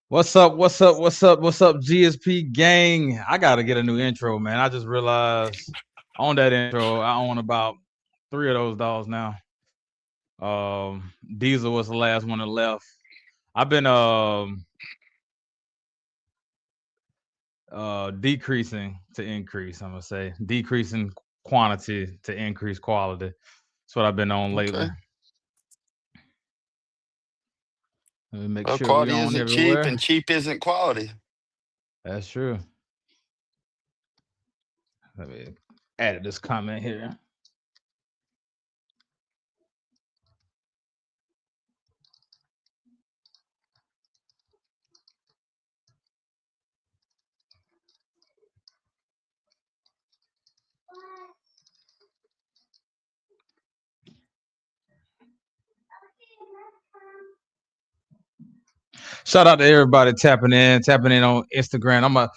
What's up? What's up? What's up? What's up, GSP gang? I gotta get a new intro, man. I just realized on that intro, I own about 3 of those dogs now. Diesel was the last one that left. I've been decreasing to increase. I'm gonna say decreasing quantity to increase quality. That's what I've been on lately. Okay. Let me make Well, sure we quality on isn't cheap, everywhere. and cheap isn't quality. That's true. Let me add this comment here. Shout out to everybody tapping in on Instagram. I'm gonna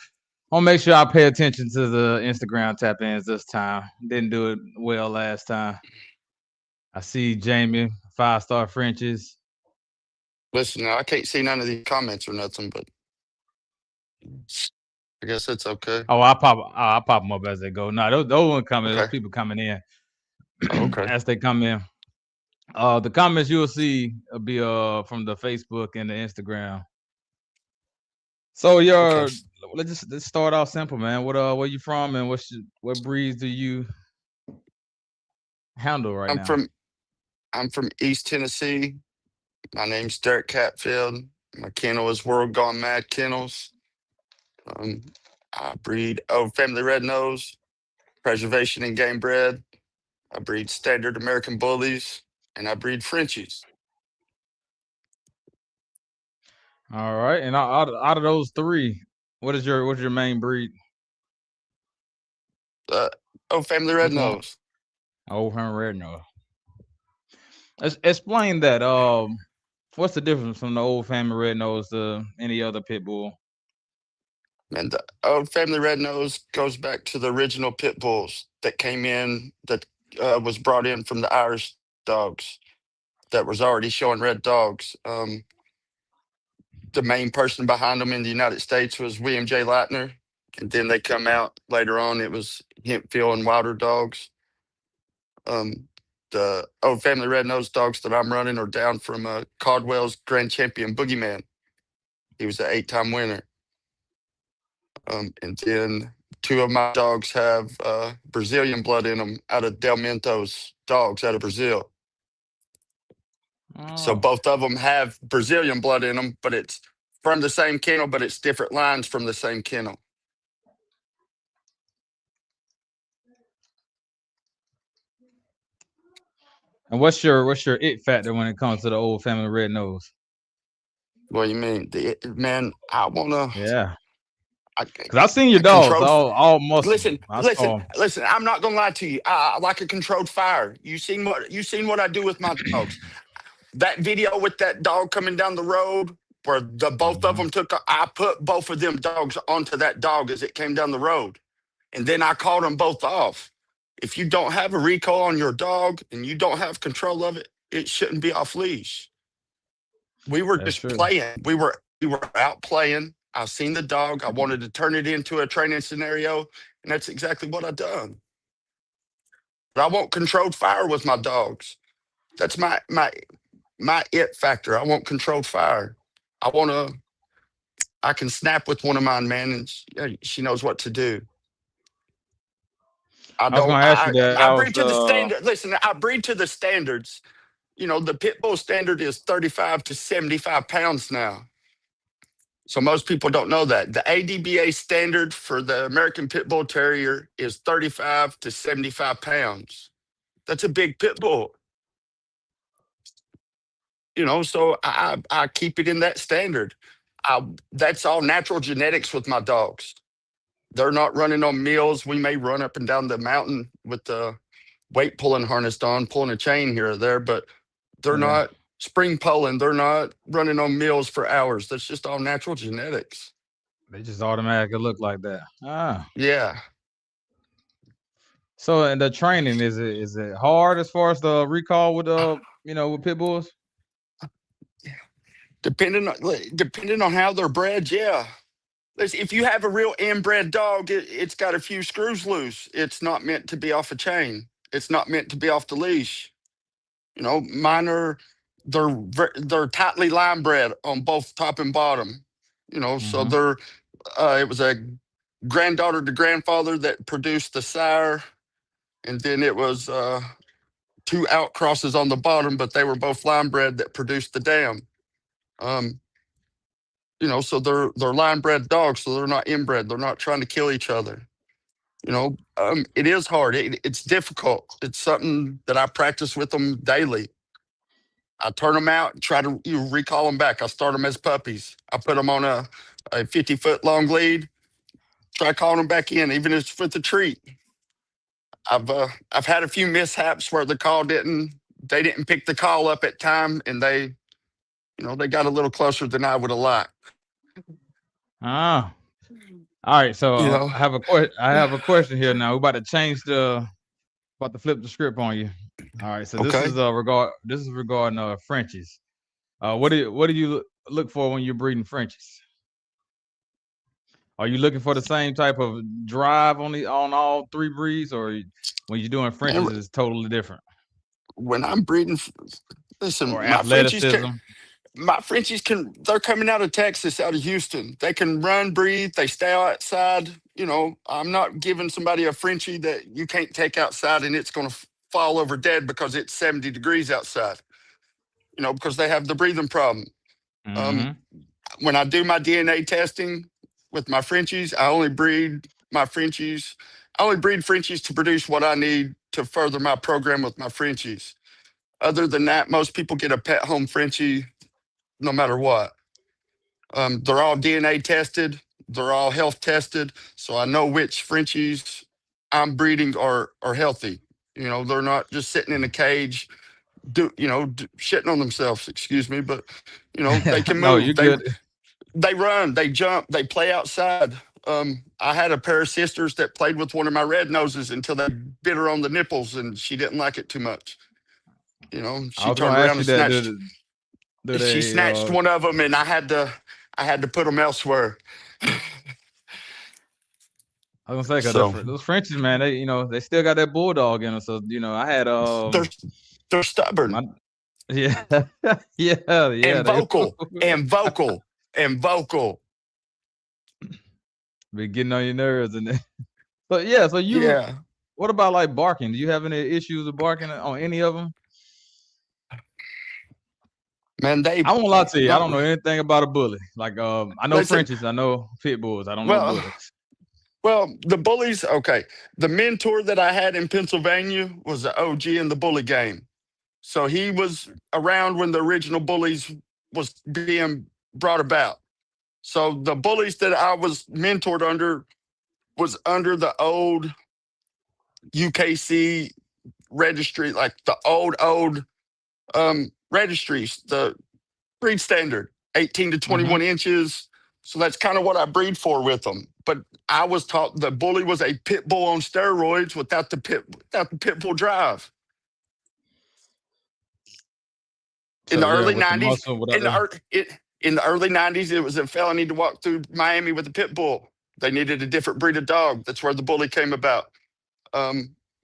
make sure I pay attention to the Instagram tap ins this time. Didn't do it well last time. I see Jamie 5-star Frenches. Listen, now, I can't see none of these comments or nothing, but I guess it's okay. Oh, I pop them up as they go. No, those one coming. Those Okay. people coming in Oh, okay. as they come in. The comments you'll see will be from the Facebook and the Instagram. So Okay. let's start off simple, man. Where you from and what breeds do you handle right I'm now? from I'm from East Tennessee. My name's Derek Catfield. My kennel is World Gone Mad Kennels. Um, I breed Old Family Red Nose, Preservation and Game Bred. I breed Standard American Bullies, and I breed Frenchies. All right, and out of those three, what's your main breed? Uh, Old Family Red Which one? Nose. Oh, red no. Explain that. What's the difference from the old family red nose to any other pit bull? And the Old Family Red Nose goes back to the original pit bulls that came in, that was brought in from the Irish dogs that was already showing red dogs. The main person behind them in the United States was William J. Lightner. And then they come out later on, it was Hempfield and Wilder dogs. Um, the Old Family Red Nose dogs that I'm running are down from Caldwell's Grand Champion Boogeyman. He was an 8-time winner. And then two of my dogs have Brazilian blood in them out of Del Mento's dogs out of Brazil. So Oh, both of them have Brazilian blood in them, but it's from the same kennel, but it's different lines from the same kennel. and what's your it factor when it comes to the old family red nose? What do you mean? Man, I want to. Yeah, I, because I seen your I dogs, controlled. all muscle. Listen, I listen, saw 'em. listen. I'm not gonna lie to you. I like a controlled fire. You seen what I do with my dogs. That video with that dog coming down the road where the both of Mhm. them took. I put both of them dogs onto that dog as it came down the road, and then I called them both off. If you don't have a recall on your dog and you don't have control of it, it shouldn't be off leash. We were That's just true. playing. We were out playing. I seen the dog. I wanted to turn it into a training scenario, and that's exactly what I done. But I want controlled fire with my dogs. That's my it factor. I want controlled fire. I want to. I can snap with one of mine, man, and she knows what to do. I I was don't. gonna ask you that. I I was breed to the standard. Listen, I breed to the standards. The pit bull standard is 35 to 75 pounds now. So most people don't know that. The ADBA standard for the American Pit Bull Terrier is 35 to 75 pounds. That's a big pit bull. So I keep it in that standard. That's all natural genetics with my dogs. They're not running on meals. We may run up and down the mountain with the weight pulling harness on, pulling a chain here or there, but they're yeah, not spring pulling. They're not running on meals for hours. That's just all natural genetics. they just automatically look like that. Ah, Yeah. so in the training, is it hard as far as the recall with with pit bulls? Depending on how they're bred, yeah. If you have a real inbred dog, it's got a few screws loose. It's not meant to be off a chain. It's not meant to be off the leash. Mine are they're tightly line bred on both top and bottom. So Mm-hmm. they're it was a granddaughter to grandfather that produced the sire, and then it was two outcrosses on the bottom, but they were both line bred that produced the dam. Um, so they're line bred dogs, so they're not inbred. They're not trying to kill each other. It is hard. It's difficult. It's something that I practice with them daily. I turn them out, try to recall them back. I start them as puppies. I put them on a 50-foot long lead, try calling them back in, even if it's with a treat. I've had a few mishaps where they didn't pick the call up at time, and they got a little closer than I would have liked. Ah. All right. So You know, I have a question here now. We're about to flip the script on you. All right. So this okay. is regarding Frenchies. What do you look for when you're breeding Frenchies? Are you looking for the same type of drive on all three breeds, or when you're doing Man, Frenchies, it's totally different? when I'm breeding, Or listen, athleticism? my Frenchies they're coming out of Texas, out of Houston. They can run, breathe, they stay outside. I'm not giving somebody a Frenchie that you can't take outside and it's going to fall over dead because it's 70 degrees outside, because they have the breathing problem. Um, Mm-hmm. when I do my DNA testing with my Frenchies, I only breed Frenchies to produce what I need to further my program with my Frenchies. Other than that, most people get a pet home Frenchie no matter what. They're all DNA tested. They're all health tested. So I know which Frenchies I'm breeding are healthy. They're not just sitting in a cage, shitting on themselves. Excuse me, but they can No, you're move. They good. they run. They jump. They play outside. I had a pair of sisters that played with one of my red noses until they bit her on the nipples, and she didn't like it too much. I She was turned gonna around ask you and that. snatched. Do She they? snatched one of them, and I had to put them elsewhere. I was gonna say So because those Frenchies, man, they still got that bulldog in them. So I had they're they're stubborn my yeah yeah and they vocal and vocal and vocal. be getting on your nerves and then, but yeah. So Yeah, what about like barking? Do you have any issues with barking on any of them? man. I won't lie to you. I No, don't know anything about a bully. Like I know listen. Frenchies, I know pit bulls. I don't know Well, bullies. the bullies. Okay, the mentor that I had in Pennsylvania was the OG in the bully game. So he was around when the original bullies was being brought about. So the bullies that I was mentored under was under the old UKC registry, like the old registries, the breed standard, 18 to Mm-hmm. 21 inches. So that's kind of what I breed for with them. But I was taught the bully was a pit bull on steroids without the pit bull drive. In So the yeah, early with the 90s, muscle, without in the the early 90s, it was a felony to walk through Miami with a pit bull. They needed a different breed of dog. That's where the bully came about.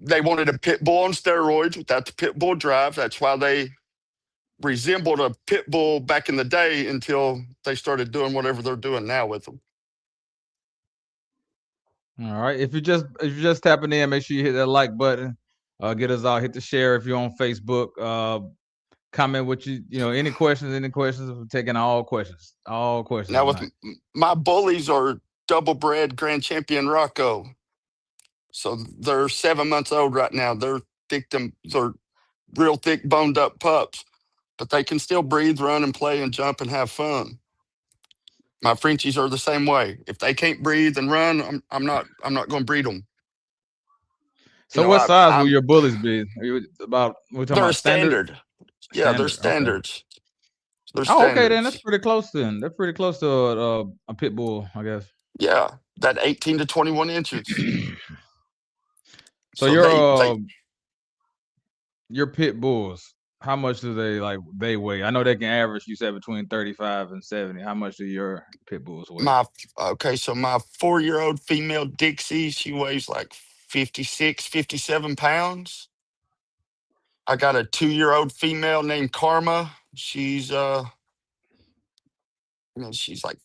They wanted a pit bull on steroids without the pit bull drive. That's why they resembled a pit bull back in the day until they started doing whatever they're doing now with them. all right. If you're just tapping in, make sure you hit that like button. Get us all. Hit the share if you're on Facebook. Comment what any questions. Any questions? We're taking all questions. All questions Now with tonight. my bullies are double bred Grand Champion Rocco, so they're 7 months old right now. They're real thick boned up pups, but they can still breathe, run, and play and jump and have fun. My Frenchies are the same way. If they can't breathe and run, I'm not going to breed them. You So know, what I size will I'm your bullies be? We're talking they're a about standard? standard. Yeah, they're Standard. Okay. standards. They're Oh, okay then. That's standards. pretty close then. They're pretty close to a pit bull, I guess. Yeah, that 18 to 21 inches. So So they your pit bulls. How much do they weigh? I know they can average. You said between 35 and 70. How much do your pit bulls weigh? My okay, so my 4-year-old female Dixie, she weighs like 56, 57 pounds. I got a 2-year-old female named Karma. She's like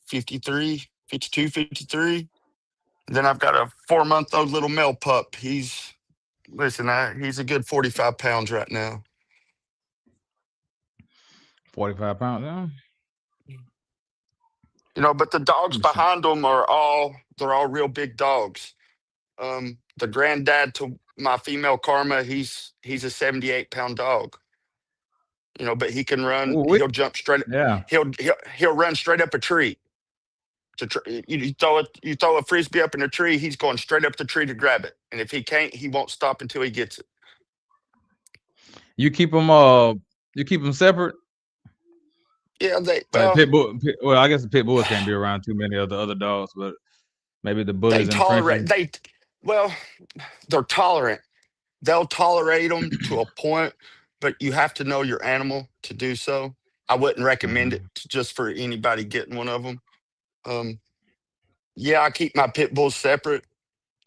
53, 52, 53. Then I've got a 4-month-old little male pup. He's a good 45 pounds right now. 45 pounds. Yeah. But the dogs Let me see. behind them they're all real big dogs. The granddad to my female Karma, he's a 78-pound dog. But he can run. Ooh, He'll jump straight. yeah. He'll run straight up a tree. You throw a frisbee up in a tree, he's going straight up the tree to grab it. And if he can't, he won't stop until he gets it. You keep them separate. Yeah, Like pit bull. Well, I guess the pit bulls can't be around too many of the other dogs, but maybe the they bullies and the tolerate Frenchies. they're tolerant. They'll tolerate them to a point, but you have to know your animal to do so. I wouldn't recommend it Mhm. just for anybody getting one of them. Um, yeah, I keep my pit bulls separate.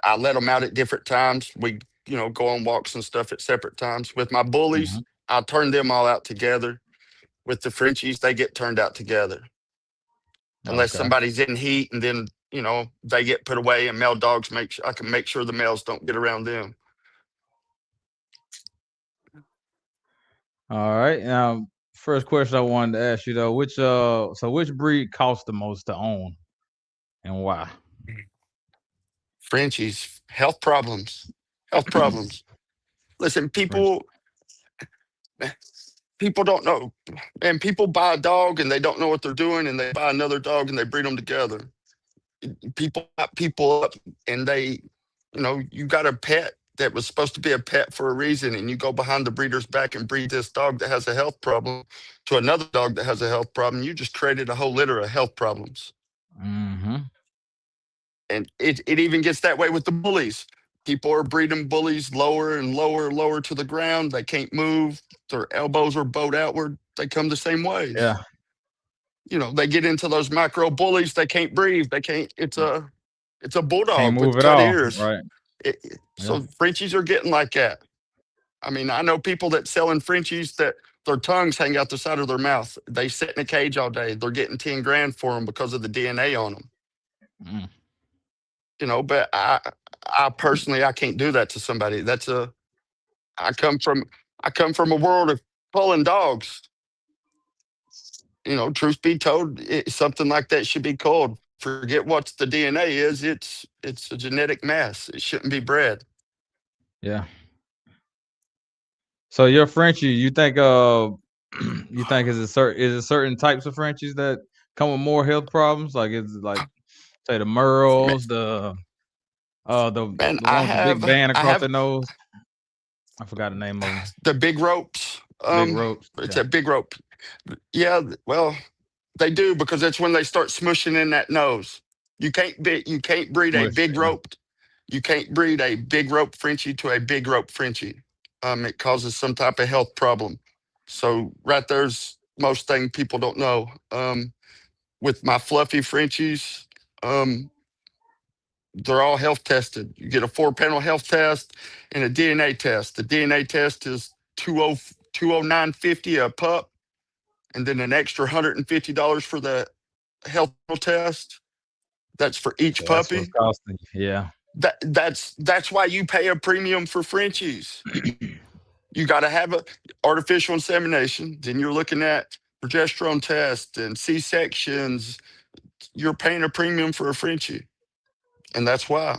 I let them out at different times. We, go on walks and stuff at separate times. With my bullies, Mhm. I turn them all out together. With the Frenchies, they get turned out together. Unless Okay. somebody's in heat and then, they get put away and male dogs I can make sure the males don't get around them. All right. Now, first question I wanted to ask you though, which breed costs the most to own and why? Frenchies, health problems. Health problems. Listen, French. people don't know. And people buy a dog and they don't know what they're doing, and they buy another dog and they breed them together. People got people up, and you got a pet that was supposed to be a pet for a reason, and you go behind the breeder's back and breed this dog that has a health problem to another dog that has a health problem. You just created a whole litter of health problems. Mhm. And it even gets that way with the bullies. People are breeding bullies lower and lower and lower to the ground. They can't move. Their elbows are bowed outward. They come the same ways. Yeah. They get into those micro bullies. They can't breathe. They can't. It's a Can't bulldog move with at cut all. ears. Right. Yeah. So Frenchies are getting like that. I mean, I know people that selling Frenchies that their tongues hang out the side of their mouth. They sit in a cage all day. They're getting 10 grand for them because of the DNA on them. Mm. But I personally, I can't do that to somebody. I come from, I come from a world of pulling dogs. Truth be told, something like that should be called. Forget what the DNA is. It's a genetic mess. It shouldn't be bred. Yeah. So your Frenchie, you think you think is it certain types of Frenchies that come with more health problems? Like is it like say the Man, Merles, man, the one with the big band I across have the nose? I forgot the name of them. the big ropes. Big ropes. It's Yeah. a big rope. Yeah, well, they do because that's when they start smushing in that nose. You can't breed a Smush. big Yeah. rope. You can't breed a big rope Frenchie to a big rope Frenchie. It causes some type of health problem. So right there's most thing people don't know. With my fluffy Frenchies, um, they're all health tested. You get a 4-panel health test and a DNA test. The DNA test is 209.50 a pup, and then an extra $150 for the health test. That's for each So that's what's puppy. costing you. Yeah. That's why you pay a premium for Frenchies. You got to have a artificial insemination. Then you're looking at progesterone tests and C sections. You're paying a premium for a Frenchie, and that's why.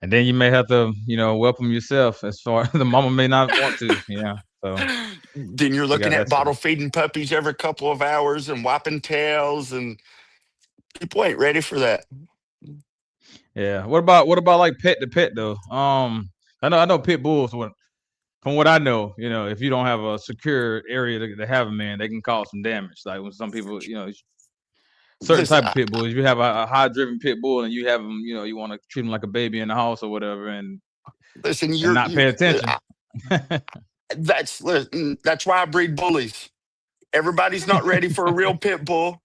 And then you may have to, welcome yourself as far the mama may not want to. Yeah. So Then you're you looking got at that too. bottle feeding puppies every couple of hours and wiping tails, and people ain't ready for that. Yeah. What about like pet to pet though? I know pit bulls from what I know, if you don't have a secure area to have them in, they can cause some damage. Like when some people, certain Listen, type of pit bulls, you have a high driven pit bull and you have them, you want to treat them like a baby in the house or whatever and listen, not pay attention. That's why I breed bullies. Everybody's not ready for a real pit bull.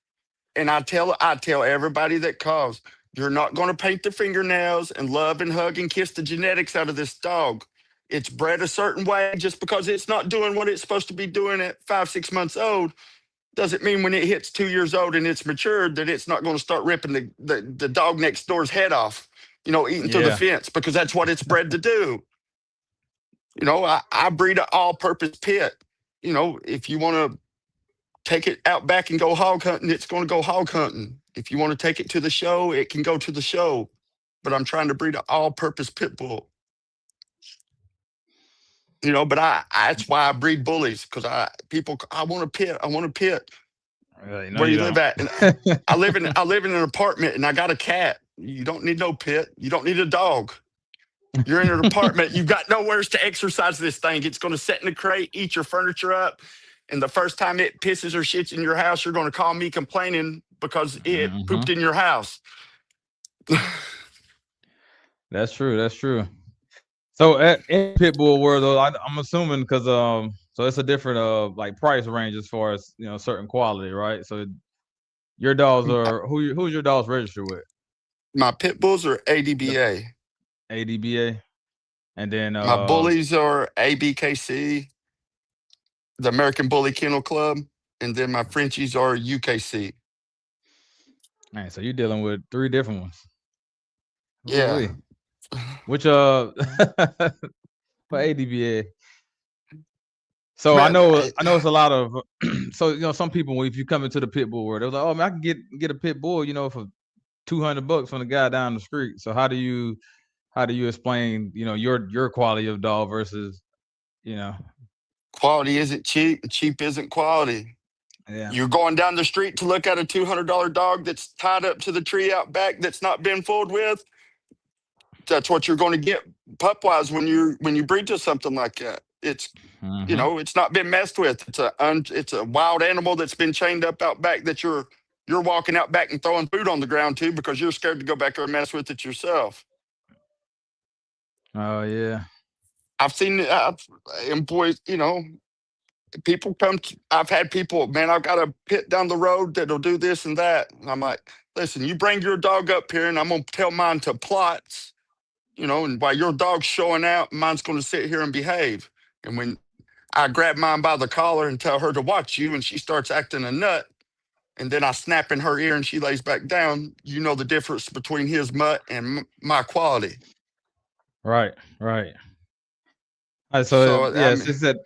And I tell everybody that calls, you're not going to paint the fingernails and love and hug and kiss the genetics out of this dog. It's bred a certain way. Just because it's not doing what it's supposed to be doing at 5, 6 months old doesn't mean when it hits 2 years old and it's matured that it's not going to start ripping the dog next door's head off, eating through the Yeah. fence, because that's what it's bred to do. I breed an all-purpose pit. If you want to take it out back and go hog hunting, it's going to go hog hunting. If you want to take it to the show, it can go to the show. But I'm trying to breed an all-purpose pit bull. But that's why I breed bullies, because I want a pit. I want a pit. No, Where you you live don't. at? And I live in an apartment, and I got a cat. You don't need no pit. You don't need a dog. You're in an apartment. You've got nowhere to exercise this thing. It's going to sit in a crate, eat your furniture up. And the first time it pisses or shits in your house, you're going to call me complaining because it Hmm. pooped in your house. That's true. That's true. So in pit bull world, though, I'm assuming because so it's a different like price range as far as certain quality, right? So your dogs are who's your dogs registered with? My pit bulls are The ADBA. ADBA, and then My bullies are ABKC, the American Bully Kennel Club. And then my Frenchies are UKC. man, so you're dealing with three different ones. Yeah. Ooh-wee. Which for ADBA. So I Man, know I know it's a lot of so some people, if you come into the pit bull world, they're like, oh man, I can get a pit bull for $200 from the guy down the street. So how do you explain your quality of dog versus you know quality isn't cheap, and cheap isn't quality. yeah. You're going down the street to look at a $200 dog that's tied up to the tree out back that's not been fooled with. That's what you're going to get pup wise when you breed to something like that. Hmm. It's not been messed with. It's a wild animal that's been chained up out back that you're walking out back and throwing food on the ground to because you're scared to go back there and mess with it yourself. Oh yeah. I've seen employees, people come. I've had people, man, I've got a pit down the road that'll do this and that. And I'm like, listen, you bring your dog up here and I'm going to tell mine to plots, and while your dog's showing out, mine's going to sit here and behave. And when I grab mine by the collar and tell her to watch you, and she starts acting a nut, and then I snap in her ear and she lays back down, you know the difference between his mutt and my quality. Right, right. So So, yes, he said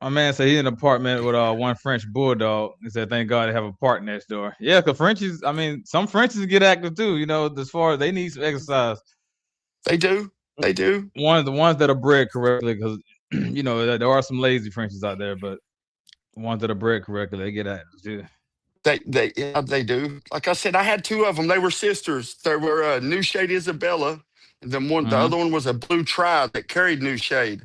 my man said he's in an apartment with one French bulldog. He said thank God they have a park next door. Yeah, because Frenchies, I mean, some Frenchies get active too. As far as they need some exercise. they do. They do. The ones that are bred correctly, because there are some lazy Frenchies out there, but the ones that are bred correctly, they get active too. They do. Like I said, I had two of them. They were sisters. They were New Shade Isabella, and then the Hmm. other one was a blue tri that carried New Shade.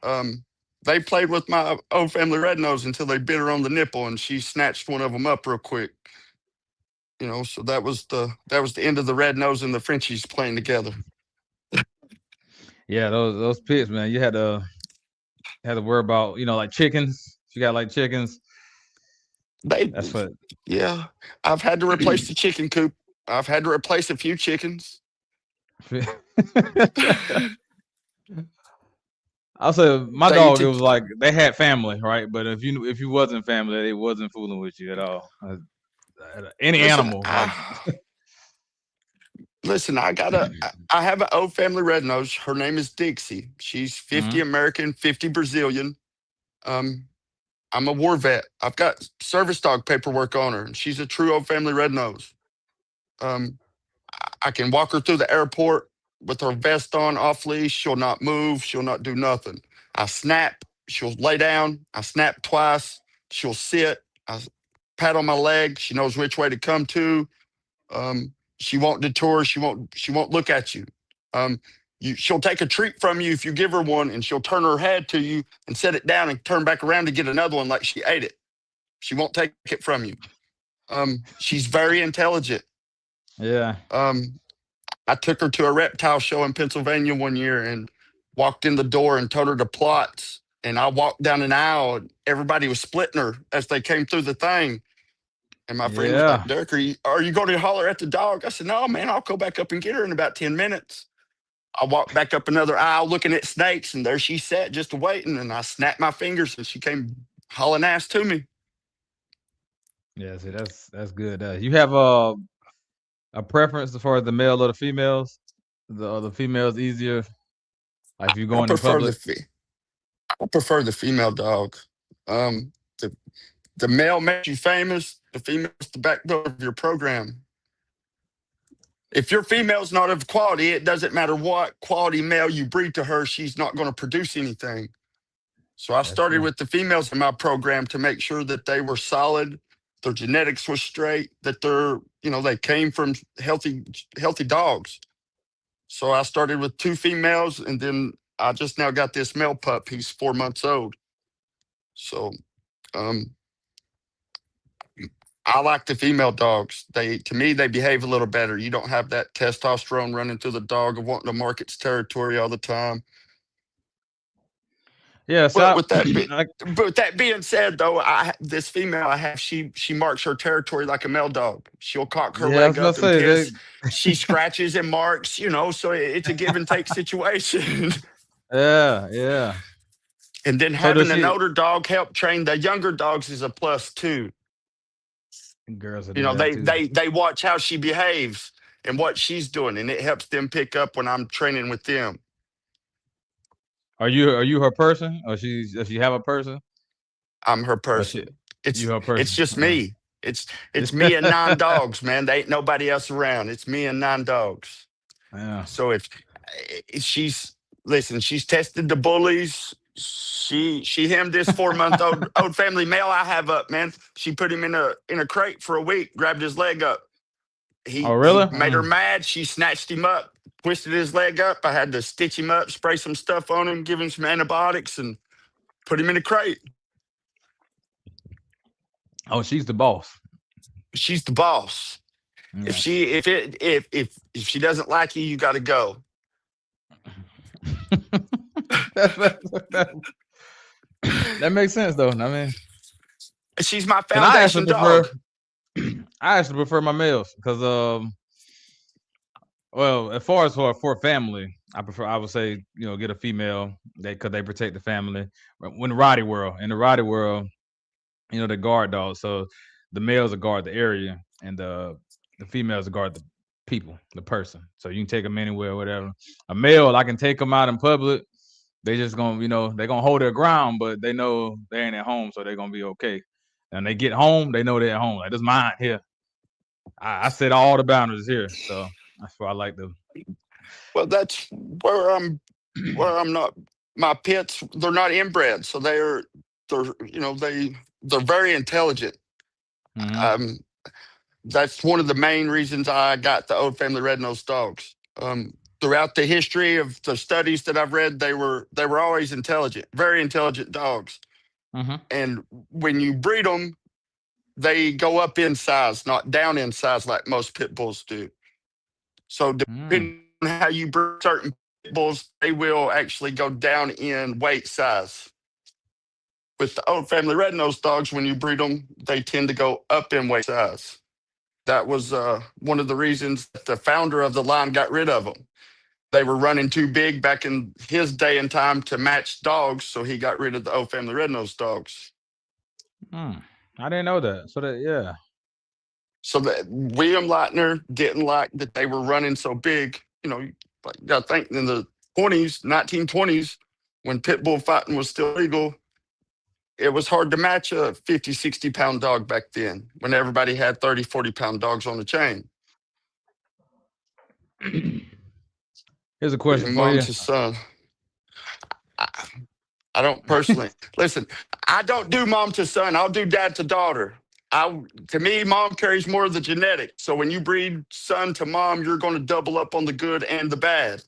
Um, they played with my old family red nose until they bit her on the nipple, and she snatched one of them up real quick. So that was the end of the red nose and the Frenchies playing together. Yeah, those pits, man. You had to worry about like chickens. If you got like chickens, They, that's what. yeah, I've had to replace the chicken coop. I've had to replace a few chickens. I said my They dog. It to was like they had family, right? But if you wasn't family, they wasn't fooling with you at all. Any listen. animal, like Listen, I have an old family red nose. Her name is Dixie. She's 50 mhm. American, 50 Brazilian. Um, I'm a war vet. I've got service dog paperwork on her, and she's a true old family red nose. Um, I can walk her through the airport with her vest on, off leash. She'll not move. She'll not do nothing. I snap. She'll lay down. I snap twice. She'll sit. I pat on my leg. She knows which way to come to. She won't detour. She won't look at you. Um, she'll take a treat from you if you give her one, and she'll turn her head to you and set it down and turn back around to get another one like she ate it. She won't take it from you. She's very intelligent. Yeah. Um, I took her to a reptile show in Pennsylvania one year and walked in the door and told her to plot. And I walked down an aisle, and everybody was splitting her as they came through the thing. And my friend was like, Yeah. Derek, are you going to holler at the dog? I said, no, man, I'll go back up and get her in about 10 minutes. I walked back up another aisle looking at snakes, and there she sat just waiting. And I snapped my fingers, and she came hauling ass to me. Yeah, see, that's good. You have a preference as far as the male or the females? The females easier, like if you're I going in prefer the public. fe- I prefer the female dog. Um, the the male makes you famous. The female's the backbone of your program. If your female's not of quality, it doesn't matter what quality male you breed to her, she's not going to produce anything. So I That's started true. with the females in my program to make sure that they were solid, their genetics was straight, that they came from healthy dogs. So I started with 2 females, and then I just now got this male pup. He's 4 months old. So um, I like the female dogs. To me, they behave a little better. You don't have that testosterone running through the dog of wanting to mark its territory all the time. Yeah, But so with that, like, but with that being said, though, this female I have, she marks her territory like a male dog. She'll cock her yeah, I was leg about up to and say piss. they. She scratches and marks, so it's a give and take situation. Yeah, yeah. And then So does having an she? older dog help train the younger dogs is a plus too. Girls will You do know, that they too. they they watch how she behaves and what she's doing, and it helps them pick up when I'm training with them. Are you her person, or does she have a person, I'm her or she person. you It's her it's person? just me. It's me and 9 dogs, man. There ain't nobody else around. It's me and 9 dogs. Yeah. So she's listen, she's tested the bullies. She hemmed this 4 month old family male I have up, man. She put him in a crate for a week, grabbed his leg up. Oh, He really? made her mad. She snatched him up, twisted his leg up. I had to stitch him up, spray some stuff on him, give him some antibiotics, and put him in a crate. Oh, she's the boss. She's the boss. If Yeah. she if it if she doesn't like you, you got to go. That's, that, that makes sense though. I mean, She's my and I foundation actually prefer dog. I actually prefer my males because well, as far as for family, I would say get a female because they protect the family. When the Rottie world, the guard dogs. So the males will guard the area, and the females will guard the people, the person. So you can take them anywhere, whatever. A male, I can take them out in public. They just they're gonna hold their ground, but they know they ain't at home, so they're gonna be okay. And they get home, they know they're at home. Like, this mine here. I set all the boundaries here, so that's why I like the. Well, that's where I'm not. My pets, they're not inbred, so they're very intelligent. Mm-hmm. Um, that's one of the main reasons I got the old family red nosed dogs. Throughout the history of the studies that I've read, they were always intelligent, very intelligent dogs. Mm-hmm. And when you breed them, they go up in size, not down in size like most pit bulls do. So Mm. depending on how you breed certain pit bulls, they will actually go down in weight size. With the old family red nosed dogs, when you breed them, they tend to go up in weight size. That was one of the reasons that the founder of the line got rid of them. They were running too big back in his day and time to match dogs, so he got rid of the old family red nosed dogs. Mm. I didn't know that. So that yeah. So that William Lightner didn't like that they were running so big. Like you got to think in the 1920s, when pit bull fighting was still legal, it was hard to match a 50, 60 pound dog back then when everybody had 30, 40 pound dogs on the chain. Here's a question Breeding for mom you. to son. I, I don't personally listen. I don't do mom to son. I'll do dad to daughter. To me, mom carries more of the genetics. So when you breed son to mom, you're going to double up on the good and the bad.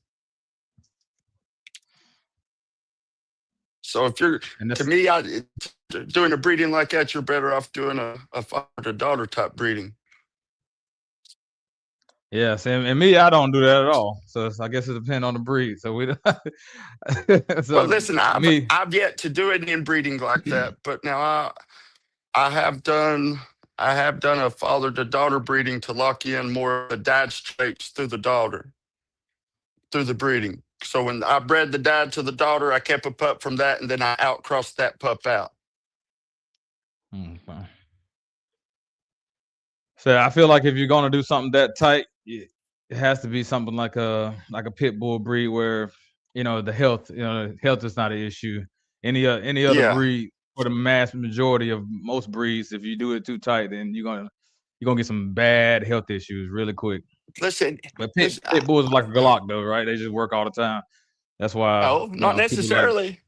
So if you're, And to that's me, doing a breeding like that, you're better off doing a father to daughter type breeding. Yes, and me, I don't do that at all. So I guess it depends on the breed. So we, Well, so listen, me, I've yet to do it in breeding like that, but now I have done a father to daughter breeding to lock in more of the dad traits through the daughter through the breeding. So when I bred the dad to the daughter, I kept a pup from that, and then I outcrossed that pup out. okay. So I feel like if you're gonna do something that tight, it has to be something like a pit bull breed where health is not an issue. Any other Yeah, breed for the mass majority of most breeds, if you do it too tight, then you're gonna get some bad health issues really quick. listen, But listen. pit bulls are like a Glock though, right? They just work all the time. That's why No, not people like. necessarily.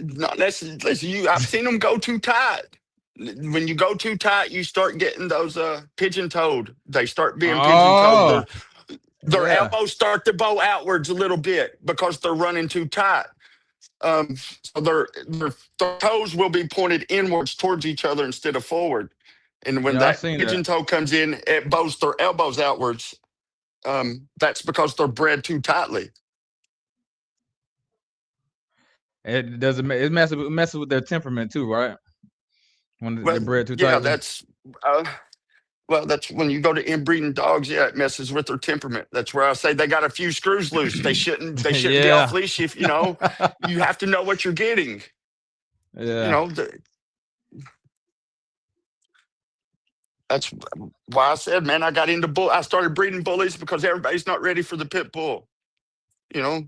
Not necessarily. Listen, I've seen them go too tight. When you go too tight, you start getting those pigeon toed. They start being pigeon toed. Oh Their yeah, elbows start to bow outwards a little bit because they're running too tight. So their toes will be pointed inwards towards each other instead of forward. And when yeah, I that seen that. pigeon toe comes in, it bows their elbows outwards. That's because they're bred too tightly. It doesn't. It messes with their temperament too, right? When they're Well, bred too yeah, tightly. that's uh, well, that's when you go to inbreeding dogs. Yeah, it messes with their temperament. That's where I say they got a few screws loose. They shouldn't be off Yeah. leash. If you have to know what you're getting. You Yeah. know, that's why I said, man, I got into bull. I started breeding bullies because everybody's not ready for the pit bull. You know,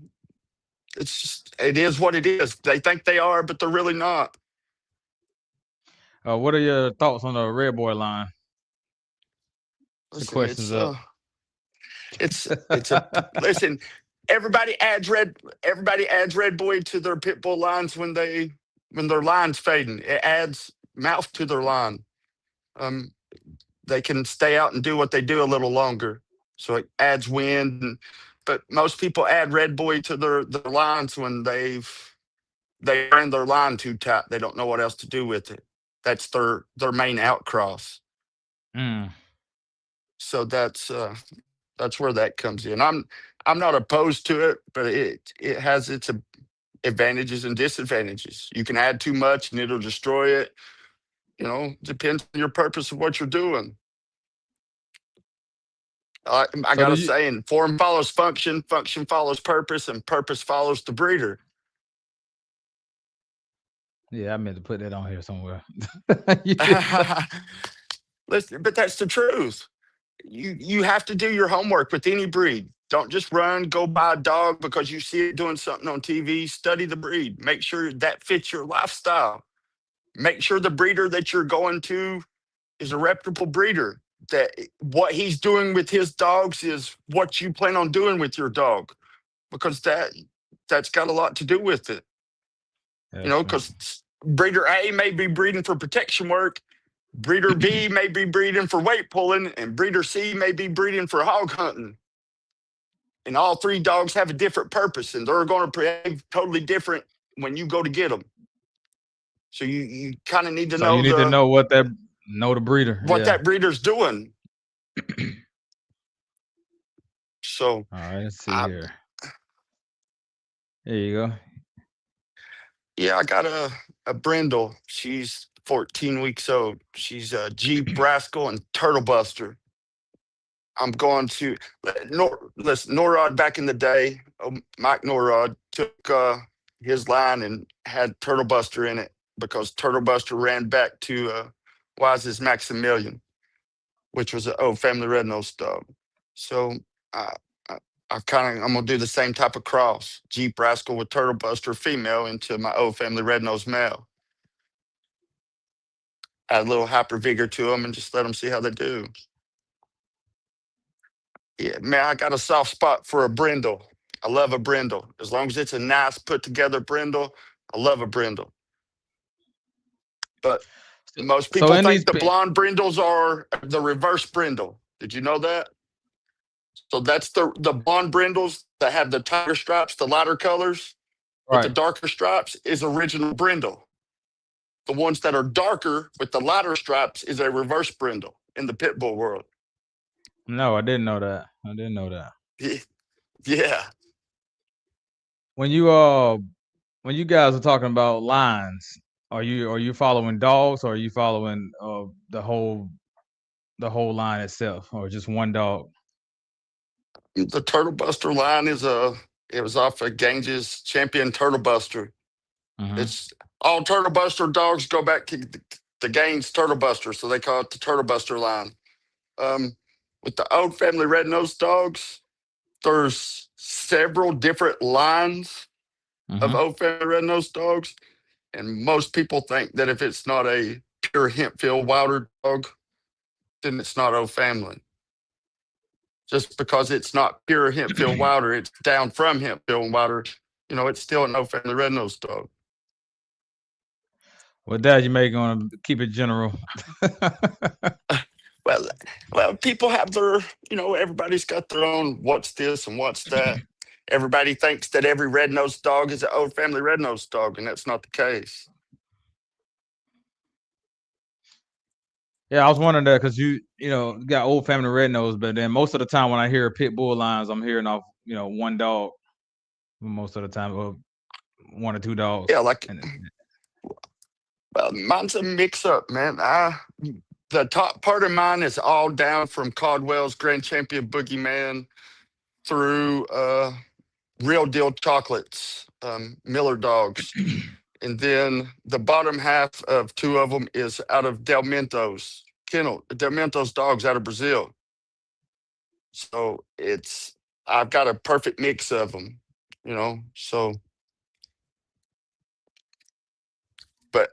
it is what it is. They think they are, but they're really not. What are your thoughts on the red boy line? The Listen, question's up. it's a listen. Everybody adds red boy to their pit bull lines when their line's fading. It adds mouth to their line. Um, they can stay out and do what they do a little longer. So it adds wind. But most people add red boy to their lines when they ran their line too tight. They don't know what else to do with it. That's their main outcross. Mm. So that's where that comes in. I'm not opposed to it, but it has its advantages and disadvantages. You can add too much and it'll destroy it. Depends on your purpose of what you're doing. I So got do a you? saying: form follows function, function follows purpose, and purpose follows the breeder. Yeah, I meant to put that on here somewhere. You did. Listen, but that's the truth. You have to do your homework with any breed. Don't just go buy a dog because you see it doing something on TV. Study the breed. Make sure that fits your lifestyle. Make sure the breeder that you're going to is a reputable breeder. That what he's doing with his dogs is what you plan on doing with your dog, because that's got a lot to do with it. That's right. Because breeder A may be breeding for protection work, breeder B may be breeding for weight pulling, and breeder C may be breeding for hog hunting. And all three dogs have a different purpose, and they're going to behave totally different when you go to get them. So you kind of need to So you know need to know the breeder. what Yeah. that breeder's doing. So All right. Let's see I here. There you go. yeah, I got a Brindle. She's 14 weeks old. She's a Jeep Rascal and Turtle Buster. I'm going to listen. Norrod back in the day, Mike Norrod took his line and had Turtle Buster in it because Turtle Buster ran back to Wise's Maximilian, which was an old family red nose dog. So I, I, I'm gonna do the same type of cross: Jeep Rascal with Turtle Buster female into my old family red nose male. Add a little hyper vigor to them and just let them see how they do. Yeah, man, I got a soft spot for a brindle. I love a brindle. As long as it's a nice put together brindle, I love a brindle. But So, most so people in these think the blonde brindles are the reverse brindle. Did you know that? So that's the blonde brindles that have the tighter stripes, the lighter colors with the right. darker stripes is original brindle. The ones that are darker with the lighter stripes is a reverse brindle in the pit bull world. No, I didn't know that. I didn't know that. Yeah. When you when you guys are talking about lines, are you following dogs or are you following the whole line itself or just one dog? The Turtle Buster line it was off of Ganges Champion Turtle Buster. Mm-hmm. It's all Turtle Buster dogs go back to the Gaines Turtle Buster, so they call it the Turtle Buster line. Um, with the Old Family Red Nosed Dogs, there's several different lines of Mm-hmm. Old Family Red Nosed Dogs, and most people think that if it's not a pure Hempfield Wilder dog, then it's not Old Family. Just because it's not pure Hempfield Wilder, it's down from Hempfield Wilder. It's still an Old Family Red Nosed Dog. With that, you may gonna keep it general. Well, well, people have everybody's got their own what's this and what's that. Everybody thinks that every red nosed dog is an Old Family Red Nosed Dog, and that's not the case. Yeah, I was wondering that because you got old family red nose, but then most of the time when I hear pit bull lines, I'm hearing off one dog most of the time, or one or two dogs. Yeah, like, And well, mine's a mix up, man. The top part of mine is all down from Caldwell's Grand Champion Boogeyman through Real Deal Chocolates, Miller Dogs. And then the bottom half of two of them is out of Del Mentos kennel, Del Mentos dogs out of Brazil. So I've got a perfect mix of them, So, but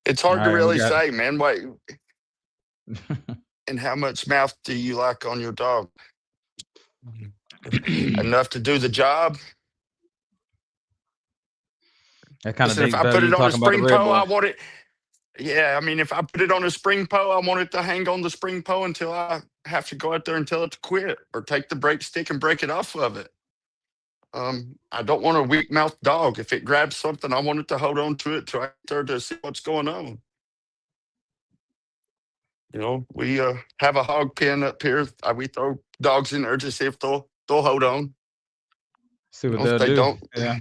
it's all hard to right, we really got. say, man. Wait, and how much mouth do you like on your dog? Enough to do the job. That kind of Listen, if dates I better. put You it on a talking about the spring red pole, boy? I want it. Yeah, I mean, if I put it on a spring pole, I want it to hang on the spring pole until I have to go out there and tell it to quit or take the brake stick and break it off of it. I don't want a weak mouthed dog. If it grabs something, I want it to hold on to it till I get there to see what's going on. We have a hog pen up here. We throw dogs in there to see if they'll hold on. See what If they'll they do. don't, Yeah.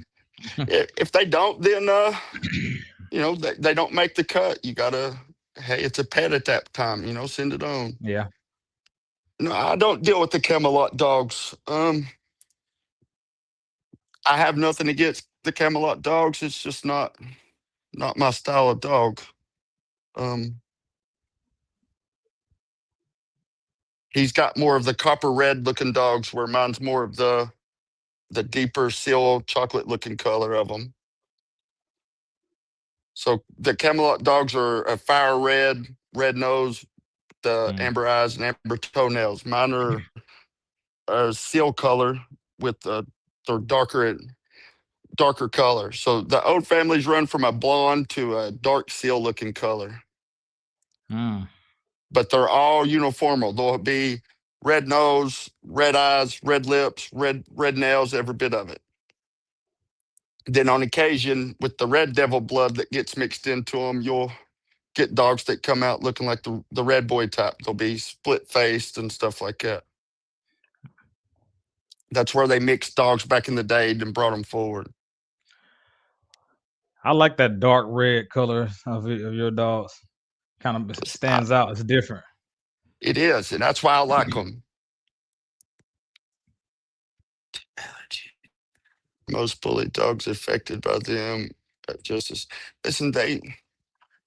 if they don't, then they don't make the cut. You gotta, hey, it's a pet at that time. Send it on. Yeah. No, I don't deal with the Camelot dogs. I have nothing against the Camelot dogs. It's just not my style of dog. Um, he's got more of the copper red looking dogs, where mine's more of the deeper seal chocolate looking color of them. So the Camelot dogs are a fire red nose, the Mm. amber eyes and amber toenails. Mine are a seal color with they're darker color. So the old families run from a blonde to a dark seal looking color, Mm. but they're all uniformal. They'll be red nose, red eyes, red lips, red nails, every bit of it. Then on occasion, with the red devil blood that gets mixed into them, you'll get dogs that come out looking like the red boy type. They'll be split faced and stuff like that. That's where they mixed dogs back in the day and brought them forward. I like that dark red color of your dogs. Kind of I, stands out. It's different. it is, and that's why I like them. Most bully dogs affected by them. Justice. Listen,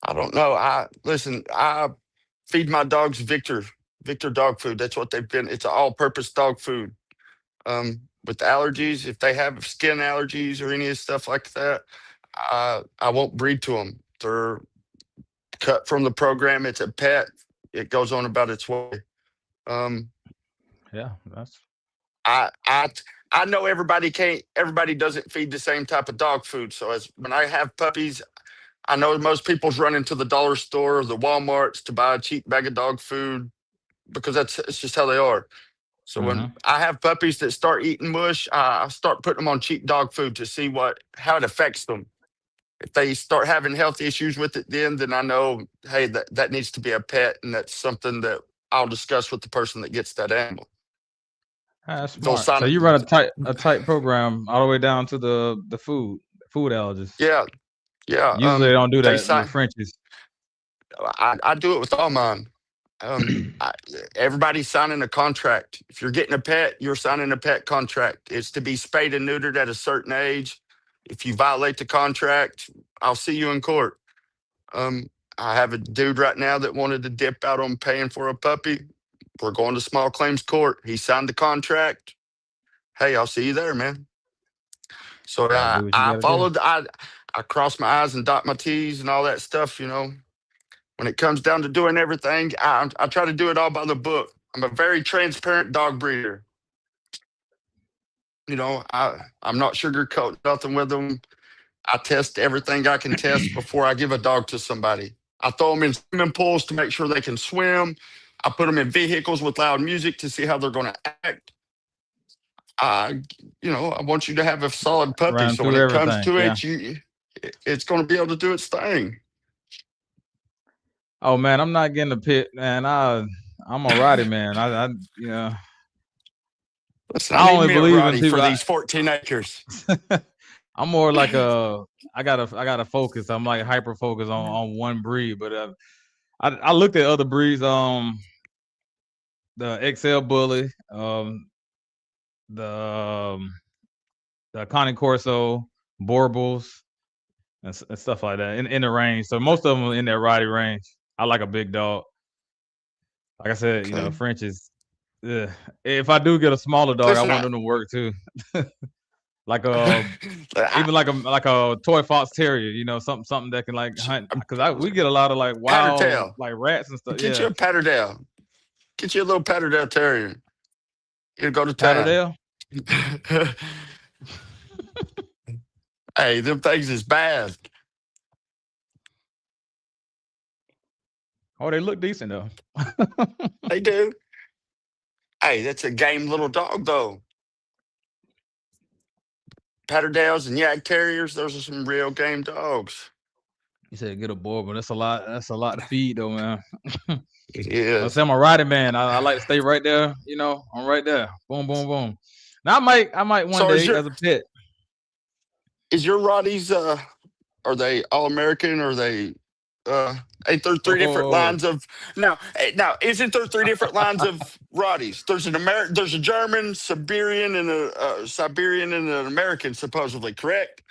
I don't know. I feed my dogs Victor dog food. That's what they've been. It's an all-purpose dog food. With allergies, if they have skin allergies or any stuff like that, I won't breed to them. They're cut from the program. It's a pet. It goes on about its way. Um, Yeah, that's I I I know everybody doesn't feed the same type of dog food. So as when I have puppies, I know most people's running to the dollar store or the Walmarts to buy a cheap bag of dog food because it's just how they are. So when hmm I have puppies that start eating mush, I start putting them on cheap dog food to see how it affects them. If they start having health issues with it, then I know, hey, that needs to be a pet, and that's something that I'll discuss with the person that gets that animal. That's They'll smart. sign So it. you run a tight program all the way down to the food allergies. Yeah, yeah. Usually they don't do They that sign. with Frenchies. I do it with all mine. I, everybody's signing a contract. If you're getting a pet, you're signing a pet contract. It's to be spayed and neutered at a certain age. If you violate the contract, I'll see you in court. Um, I have a dude right now that wanted to dip out on paying for a puppy. We're going to small claims court. He signed the contract. Hey, I'll see you there, man. So Gotta do what you I gotta do. followed. I cross my I's and dot my T's and all that stuff. When it comes down to doing everything, I try to do it all by the book. I'm a very transparent dog breeder. I'm not sugarcoating nothing with them. I test everything I can test before I give a dog to somebody. I throw them in swimming pools to make sure they can swim. I put them in vehicles with loud music to see how they're going to act. I, I want you to have a solid puppy. Run So when through it comes everything. to Yeah. it's going to be able to do its thing. Oh man, I'm not getting a pit, man. I'm a Rottie man. Listen, I I need only me a believe in Rottie people. for these 14 acres. I'm more like I gotta focus. I'm like hyper focused on one breed. But I looked at other breeds. The XL Bully, the the Connie Corso, Borbles, and stuff like that in the range. So most of them are in that Rottie range. I like a big dog. Like I said, Okay. French is. If I do get a smaller dog, I Listen, want them to work too. Like I, even like a toy fox terrier, something that can like hunt. Because we get a lot of like wild Patterdale. like rats and stuff. Get you Yeah, a Patterdale. Get you a little Patterdale Terrier. You'll go to town. Patterdale. Hey, them things is bad. Oh, they look decent though. They do. Hey, that's a game little dog, though. Patterdales and Yak Terriers, those are some real game dogs. You said get a board, but that's a lot. That's a lot to feed though, man. It I is. say I'm a riding man. I like to stay right there. I'm right there. Boom, boom, boom. Now I might one So day as a pet. is your Rotties are they all American or are they ain't there three different Oh, lines of now isn't there three different lines of Rotties? There's a German, Siberian, and a Siberian and an American supposedly, correct?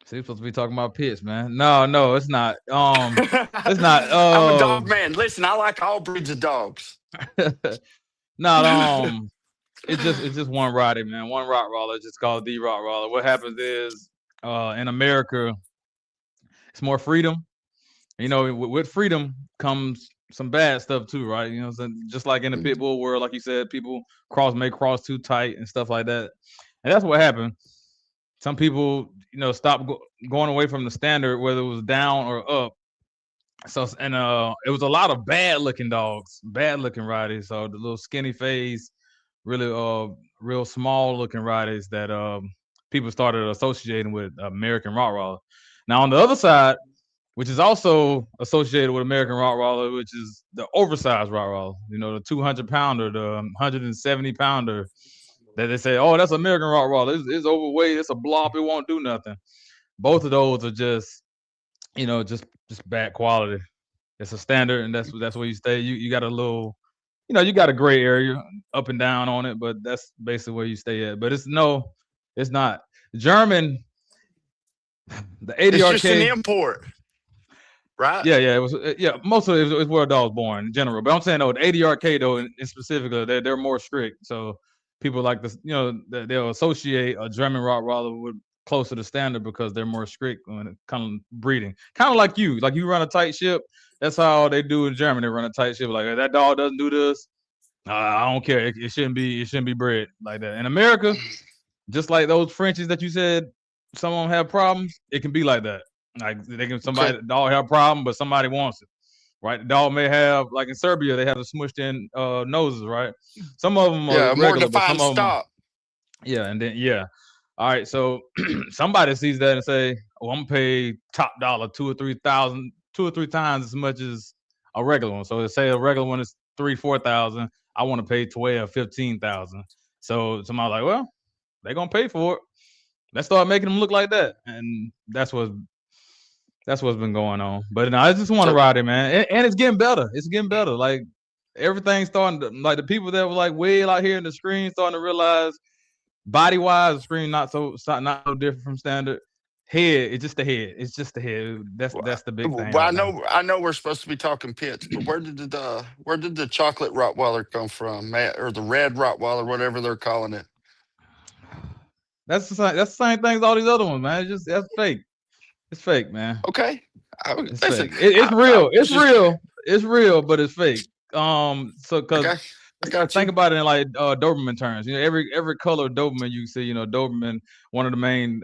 so you're supposed to be talking about pets, man. No, it's not. It's not. I'm a dog man. Listen, I like all breeds of dogs. Not it's just one Rottie, man. One Rottweiler, just called the Rottweiler. What happens is, in America, it's more freedom. With freedom comes some bad stuff too, right? So just like in the pit bull world, like you said, people may cross too tight and stuff like that, and that's what happened. Some people, stopped going away from the standard, whether it was down or up. So and it was a lot of bad looking dogs, bad looking Rotties. So the little skinny face, really real small looking Rotties that people started associating with American Rottweiler. Now on the other side, which is also associated with American Rottweiler, which is the oversized Rottweiler. The 200-pounder, the 170-pounder. That they say, oh, that's American Rottweiler. It's overweight. It's a blob. It won't do nothing. Both of those are just, just bad quality. It's a standard, and that's where you stay. You got a little, you got a gray area up and down on it, but that's basically where you stay at. But it's not German. The It's just an ADRK. import, right? Yeah. It was most of it is where a dog's born in general. But I'm saying though, the ADRK though, in specifically, they're more strict. So people like this, they'll associate a German Rottweiler with closer to standard because they're more strict when it comes to breeding. Kind of like you run a tight ship. That's how they do in Germany. They run a tight ship. Like if that dog doesn't do this, I don't care. It shouldn't be bred like that. In America, just like those Frenchies that you said, some of them have problems. It can be like that. Like Okay. the dog have a problem, but somebody wants it, right? The dog may have, like in Serbia, they have the smushed in noses, right? Some of them are Yeah, a more regular, but defined some of them, stop. and then All right, so somebody sees that and say, "Oh, I'm gonna pay top dollar 2 or 3 times as much as a regular one. So say a regular one is 3,000-4,000. I want to pay 12,000-15,000. So somebody's like, well, they're gonna pay for it. Let's start making them look like that, and that's what's been going on. But no, I just want to So ride it, man, and it's getting better. It's getting better. Like everything's starting to, like the people that were like way out here in the screen starting to realize body wise, the screen not so different from standard. Head, it's just the head. It's just the head. That's the big thing well, right now. I know we're supposed to be talking pits, but where did the chocolate Rottweiler come from, Matt, or the red Rottweiler, whatever they're calling it? That's the same thing as all these other ones, man. It's just that's fake. It's fake, man. Okay, It's listen, fake. It's I real. was It's just real. It's real, but it's fake. So I because got I got think you. about it in like Doberman terms. Every color of Doberman you see, Doberman, one of the main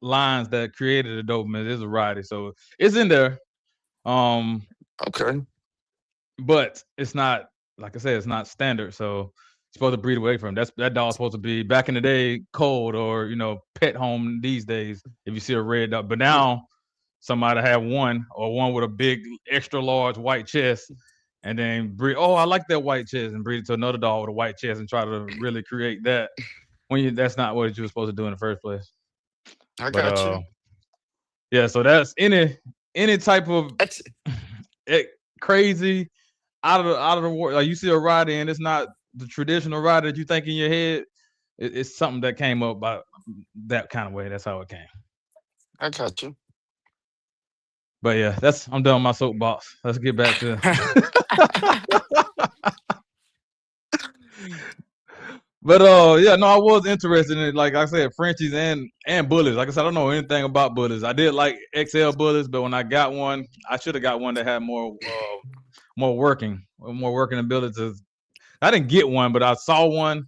lines that created a Doberman is a Rottie. So it's in there. Um, Okay, but it's not, like I said, it's not standard. So you're supposed to breed away from. That dog's supposed to be back in the day cold or pet home these days if you see a red dog. But now somebody have one with a big extra large white chest and then breed. Oh, I like that white chest and breed it to another dog with a white chest and try to really create that that's not what you were supposed to do in the first place. I But got you. yeah, so that's any type of That's crazy out of the world. Like you see a rider and it's not the traditional rider that you think in your head. It's something that came up by that kind of way. That's how it came. I got you. But yeah, I'm done with my soapbox. Let's get back to. But yeah, no, I was interested in it. Like I said, Frenchies and Bullies. Like I said, I don't know anything about Bullies. I did like XL Bullies, but when I got one, I should have got one that had more working abilities. I didn't get one, but I saw one,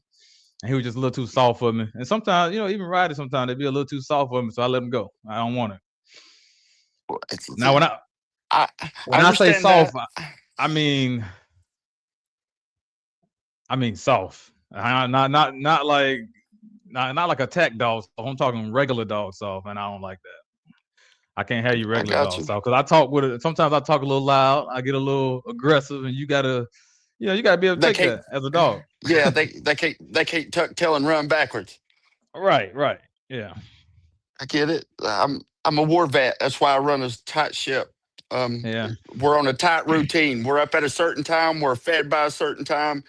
and he was just a little too soft for me. And sometimes, even riders, sometimes they be a little too soft for me, so I let him go. I don't want it. Now, I when I I say understand soft, that. I mean soft. Not like not like a tech dog. So I'm talking regular dog soft, and I don't like that. I can't have you I regular got dog you. soft because I talk with it. Sometimes I talk a little loud. I get a little aggressive, and you gotta be able to They take can't. that as a dog. Yeah, they can't tuck tail and run backwards. Right. Yeah. I get it. I'm a war vet. That's why I run a tight ship. Yeah. We're on a tight routine. We're up at a certain time. We're fed by a certain time.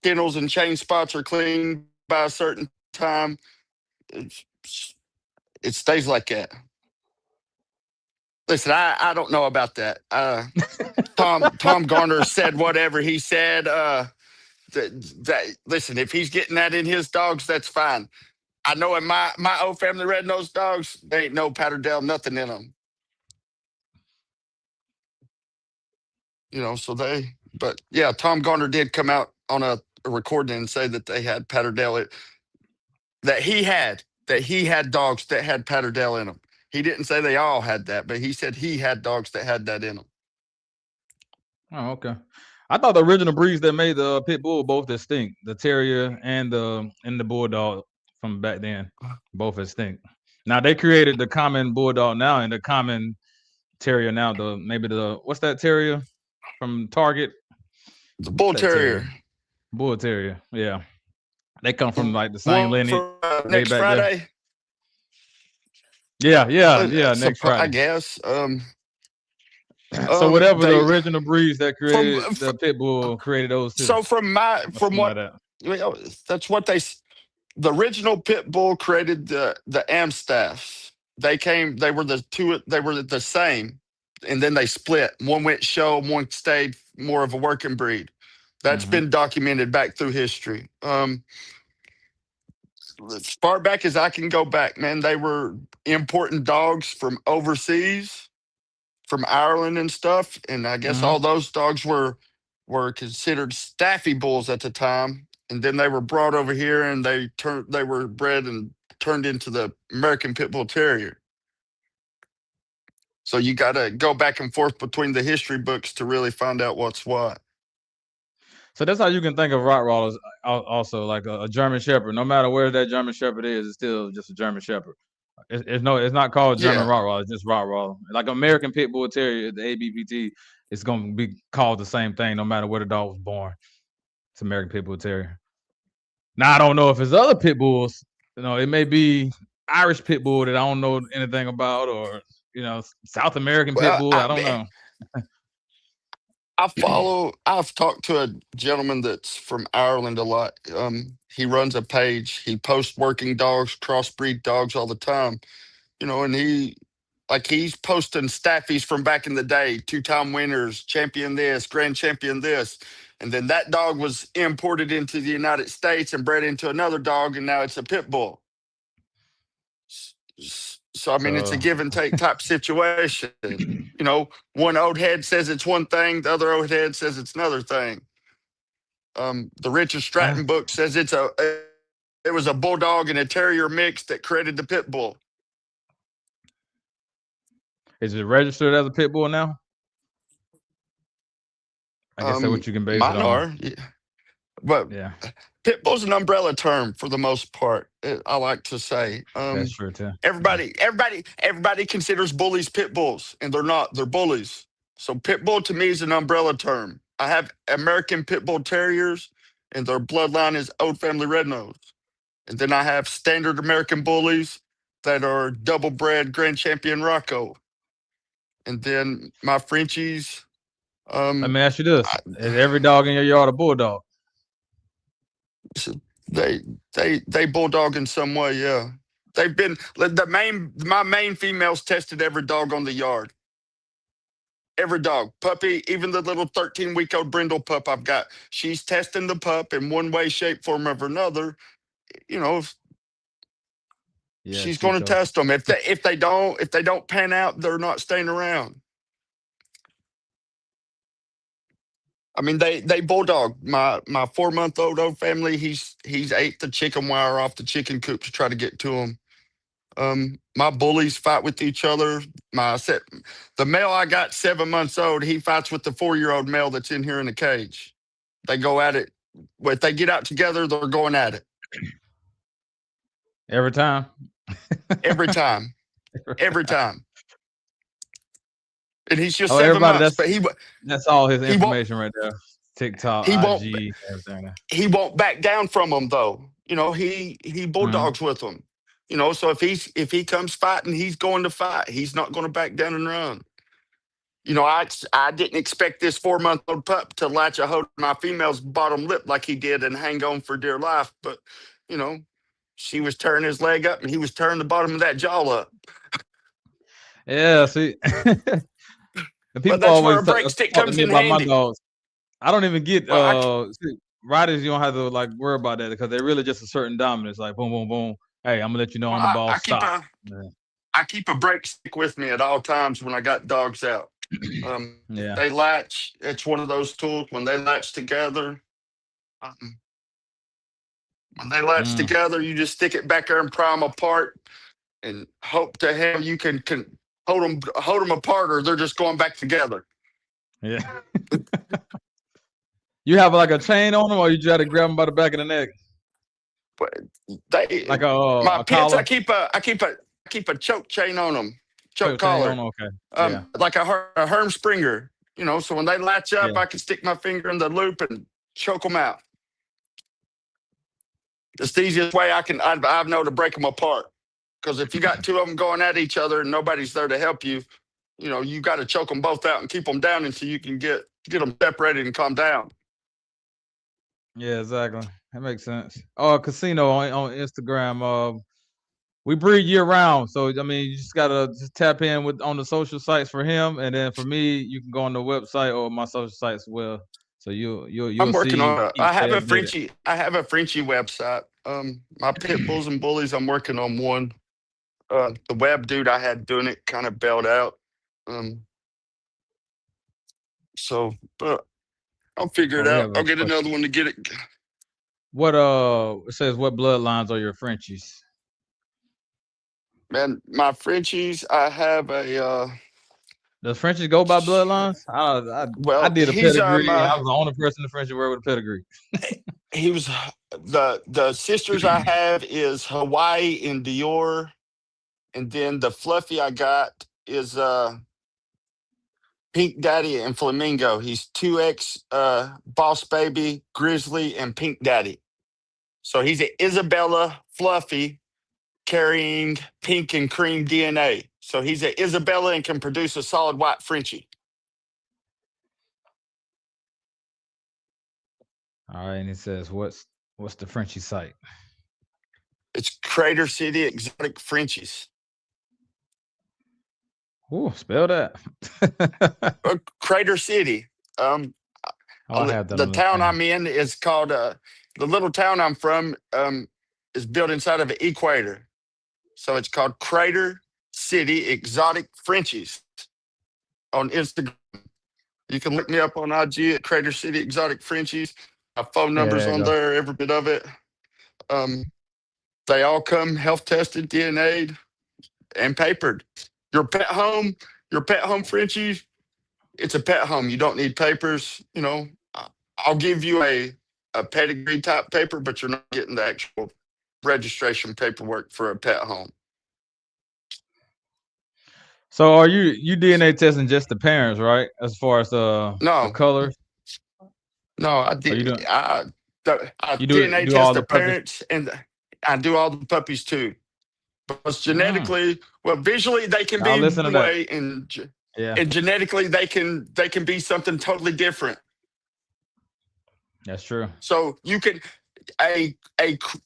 Kennels and chain spots are cleaned by a certain time. It's, it stays like that. Listen, I don't know about that. Tom Garner said whatever he said. Listen, if he's getting that in his dogs, that's fine. I know in my old family red nosed dogs, they ain't no Patterdale nothing in them. So but yeah, Tom Garner did come out on a recording and say that they had Patterdale, that he had dogs that had Patterdale in them. He didn't say they all had that, but he said he had dogs that had that in them. Oh, okay. I thought the original breeds that made the pit bull both extinct. The terrier and the bulldog from back then, both extinct. Now they created the common bulldog now and the common terrier now. Maybe what's that terrier from Target? The What's bull that terrier? terrier. Bull terrier. Yeah, they come from like the One same from lineage next way back there. Friday. Yeah. So Next I Friday. guess. So whatever the They original breeds that from created the pit bull created those too, so or from something like what that. that's what the original pit bull created the Amstaffs. They were the two, they were the same, and then they split. One went show, one stayed more of a working breed. That's Hmm. been documented back through history. As far back as I can go back, man, they were importing dogs from overseas, from Ireland and stuff, and I guess Hmm. all those dogs were considered staffy bulls at the time, and then they were brought over here and they were bred and turned into the American Pit Bull Terrier. So you got to go back and forth between the history books to really find out what's what. So that's how you can think of Rottweilers also, like a German Shepherd. No matter where that German Shepherd is, it's still just a German Shepherd. It's not called German Yeah, Rottweiler. It's just Rottweiler. Like American Pit Bull Terrier, the ABPT it's gonna be called the same thing no matter where the dog was born. It's American Pit Bull Terrier. Now I don't know if it's other pit bulls. It may be Irish pit bull that I don't know anything about, or South American pit Well, bull. I don't know. I've talked to a gentleman that's from Ireland a lot. He runs a page. He posts working dogs, crossbreed dogs all the time. And he's posting staffies from back in the day, 2-time winners, champion this, grand champion this. And then that dog was imported into the United States and bred into another dog, and now it's a pit bull. So I mean, it's a So give and take type situation. One old head says it's one thing, the other old head says it's another thing. The Richard uh, Stratton book says it was a bulldog and a terrier mix that created the pit bull. is it registered as a pit bull now? I guess that's what you can base it Mine on. are, yeah. But Yeah, pit bull's an umbrella term for the most part. I like to say. that's true too. Everybody considers bullies pit bulls, and they're not. They're bullies. So pit bull to me is an umbrella term. I have American pit bull terriers, and their bloodline is Old Family Red Nose. And then I have standard American bullies that are double bred Grand Champion Rocco. And then my Frenchies. Let me ask you this: is every dog in your yard a bulldog? They bulldog in some way, yeah. They've been my main females tested every dog on the yard. Every dog, puppy, even the little 13-week-old brindle pup I've got, she's testing the pup in one way, shape, form, or another. Yeah, She's going to Chico. test them. If they don't pan out, they're not staying around. I mean, they bulldog. My 4-month-old old family. He's ate the chicken wire off the chicken coop to try to get to him. My bullies fight with each other. The male I got 7 months old, he fights with the 4-year-old male that's in here in the cage. They go at it. If they get out together, they're going at it. Every time. Every time. Every time. And he's just Oh, 7 everybody, months, but that's all his he won't information right there. TikTok, he won't IG, everything. he won't back down from them though. He Mhm. bulldogs with them. So if he comes fighting, he's going to fight. He's not going to back down and run. I didn't expect this 4-month-old pup to latch a hold of my female's bottom lip like he did and hang on for dear life. But, she was turning his leg up and he was turning the bottom of that jaw up. Yeah, see, and But people that's where always a break stick talk to comes me in about my handy. dogs. I don't even get Well, see, riders. You don't have to worry about that because they're really just a certain dominance. Like boom, boom, boom. Hey, I'm gonna let you know I'm the I boss. keep Stop. a Yeah. I keep a break stick with me at all times when I got dogs out. If Yeah. they latch, it's one of those tools. When they latch together, um, Mm, you just stick it back there and pry them apart, and hope to hell you can hold them apart, or they're just going back together. yeah. You have a chain on them, or you try to grab them by the back of the neck, But they like my a pits, collar, I keep a choke chain on them, choke choke chain on collar, 'em? Okay. Yeah. like a Herm Springer. So when they latch up, Yeah. I can stick my finger in the loop and choke them out. It's the easiest way I've known to break them apart. Because if you got two of them going at each other and nobody's there to help you, you got to choke them both out and keep them down until you can get them separated and calm down. Yeah. Exactly. That makes sense. Oh, casino on Instagram. We breed year round, so I mean, you just gotta just tap in on the social sites for him, and then for me, you can go on the website or my social sites as well. So I'm you'll working see on keep stay updated. I have a Frenchie website. My pit bulls and bullies. I'm working on one. The web dude I had doing it kind of bailed out. Um, but I'll figure it Oh, we out. have I'll a get another question. one to get it. What it says what bloodlines are your Frenchies? Man, my Frenchies. I have a. Does Frenchies go by bloodlines? I Well, did a pedigree. I was the only person in the Frenchie world with a pedigree. he was the sisters I have is Hawaii and Dior, and then the fluffy I got is Pink Daddy and Flamingo. He's 2X Boss Baby, Grizzly, and Pink Daddy. So he's an Isabella Fluffy carrying pink and cream DNA. So he's an Isabella and can produce a solid white Frenchie. All right, and it says, what's the Frenchie site? It's Crater City Exotic Frenchies. Ooh, spell that. Crater City. I have that The on the town thing. I'm in is called the little town I'm from is built inside of an equator. So it's called Crater City Exotic Frenchies on Instagram. You can look me up on IG at Crater City Exotic Frenchies. My phone Yeah, number's there you on go. there, every bit of it. They all come health tested, DNA'd, and papered. Your pet home Frenchie, it's a pet home. You don't need papers. You know, I'll give you a pedigree type paper, but you're not getting the actual registration paperwork for a pet home. So are you DNA testing just the parents, right? As far as the No, colors? no, I Or you did. do I you DNA do all test the the puppies? parents, and I do all the puppies too. Because Mm, genetically, well, visually they can I'll be listen to one that. way, Yeah, and genetically they can be something totally different. that's true. So you can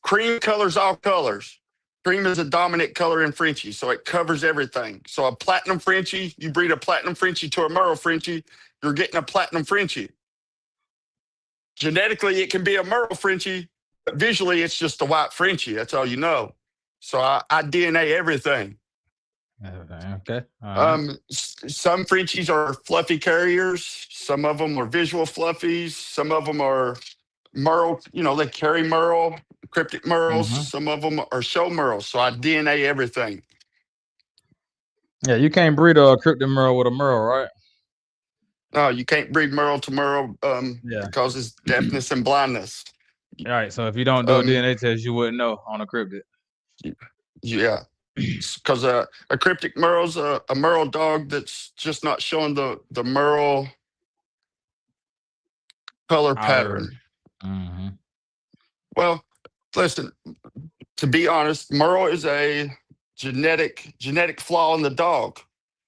cream colors all colors. Cream is a dominant color in Frenchie, so it covers everything. So a platinum Frenchie, you breed a platinum Frenchie to a Merle Frenchie, you're getting a platinum Frenchie. Genetically, it can be a Merle Frenchie, but visually, it's just a white Frenchie. That's all you know. So I DNA everything. Okay. All right. Some Frenchies are fluffy carriers. Some of them are visual fluffies. Some of them are Merle. You know, they carry Merle, cryptic Merles. Mm-hmm. Some of them are show Merles. So I DNA everything. Yeah, you can't breed a cryptic merle with a merle, right? No, you can't breed Merle to Merle. Yeah. It causes deafness and blindness. All right. So if you don't do a Um, DNA test, you wouldn't know on a cryptid. yeah, because a cryptic Merle's a Merle dog that's just not showing the Merle color Outer. pattern. Mm-hmm. Well, listen, to be honest, Merle is a genetic flaw in the dog.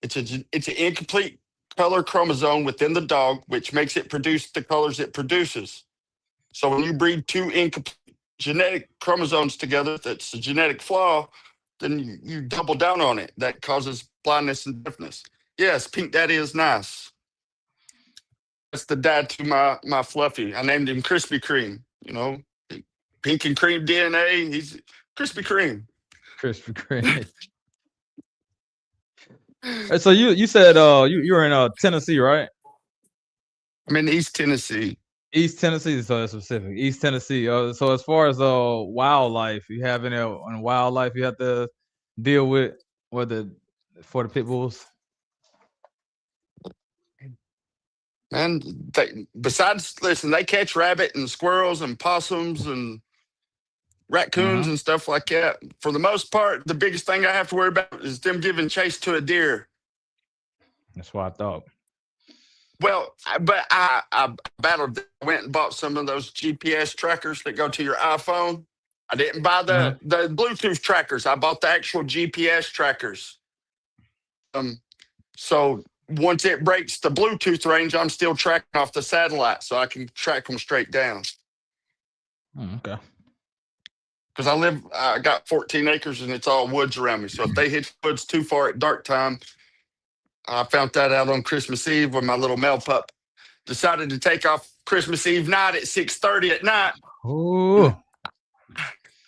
It's an incomplete color chromosome within the dog, which makes it produce the colors it produces. So when you breed two incomplete genetic chromosomes together, that's a genetic flaw. Then you double down on it. That causes blindness and deafness. Yes, Pink Daddy is nice. That's the dad to my Fluffy. I named him Krispy Kreme. You know, pink and cream DNA. He's Krispy Kreme. Krispy Kreme. So you said you were in Tennessee, right? I'm in East Tennessee. East Tennessee, so that's specific. East Tennessee. So as far as wildlife, you have any on wildlife you have to deal with, whether for the pit bulls? And besides, listen, they catch rabbit and squirrels and possums and raccoons Mm-hmm. and stuff like that. For the most part, the biggest thing I have to worry about is them giving chase to a deer. That's what I thought. Well, but I battled. Went and bought some of those GPS trackers that go to your iPhone. I didn't buy Mm-hmm. the Bluetooth trackers. I bought the actual GPS trackers. So once it breaks the Bluetooth range, I'm still tracking off the satellite, so I can track them straight down. Okay. Because I got 14 acres and it's all woods around me. So if they hit woods too far at dark time, I found that out on Christmas Eve when my little male pup decided to take off Christmas Eve night at 6:30 at night. Ooh.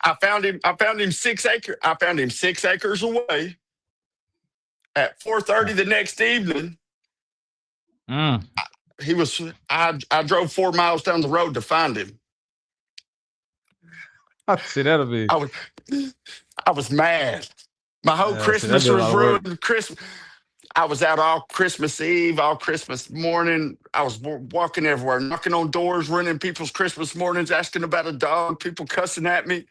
I found him. I found him 6 acre. I found him 6 acres away at 4:30 the next evening. Mm. He was. I drove 4 miles down the road to find him. See, that'll be. I was mad. My whole See, that'd Christmas be a was lot of work. ruined. I was out all Christmas Eve, all Christmas morning. I was walking everywhere, knocking on doors, running people's Christmas mornings, asking about a dog, people cussing at me.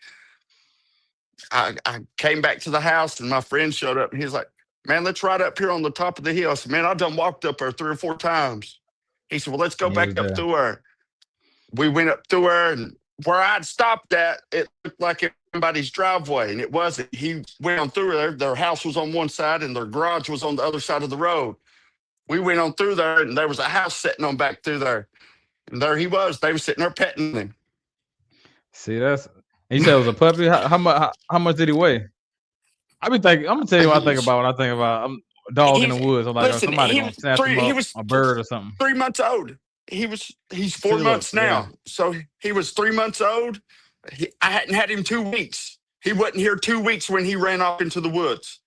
I came back to the house and my friend showed up and he's like, Man, let's ride up here on the top of the hill. I said, man, I done walked up there 3 or 4 times. He said, well, let's go And he back was up there. through there. We went up through there, and where I'd stopped at, it looked like somebody's driveway, and it wasn't. He went on through there. Their house was on one side, and their garage was on the other side of the road. We went on through there, and there was a house sitting on back through there. And there he was. They were sitting there petting him. See, that's. And you said it was a puppy. How much did he weigh? I be thinking. I'm gonna tell you what I think about when I think about a dog in the He's woods. I'm like, oh, listen. somebody He gonna was snatch him three. He up, was a bird or something. 3 months old. He's four See, look, months yeah. now. So he was 3 months old. I hadn't had him 2 weeks. He wasn't here 2 weeks when he ran off into the woods.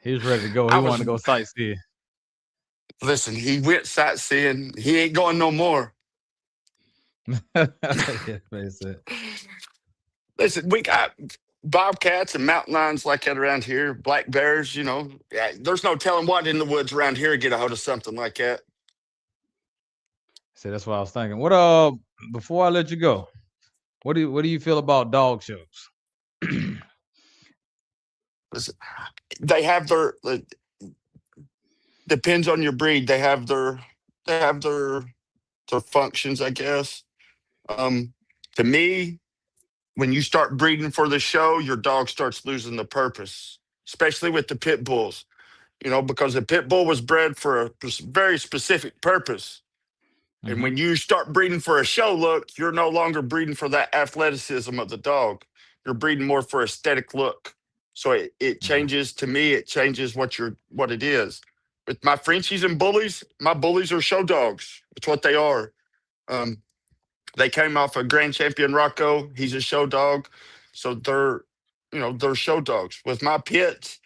He was ready to go. He I wanted was to go sightseeing. listen. He went sightseeing. He ain't going no more. Yeah, face it. Listen, we got bobcats and mountain lions like that around here. Black bears. There's no telling what in the woods around here get a hold of something like that. See, that's what I was thinking. What before I let you go, what do you feel about dog shows? Listen, they have their depends on your breed. They have their functions, I guess. Um, to me, when you start breeding for the show, your dog starts losing the purpose, especially with the pit bulls. Because the pit bull was bred for a very specific purpose. And Hmm. when you start breeding for a show look, you're no longer breeding for that athleticism of the dog. You're breeding more for aesthetic look. So it Yeah. changes to me. It changes what it is. With my Frenchies and bullies, my bullies are show dogs. It's what they are. Um, they came off a grand champion Rocco. He's a show dog. So they're show dogs. With my pits,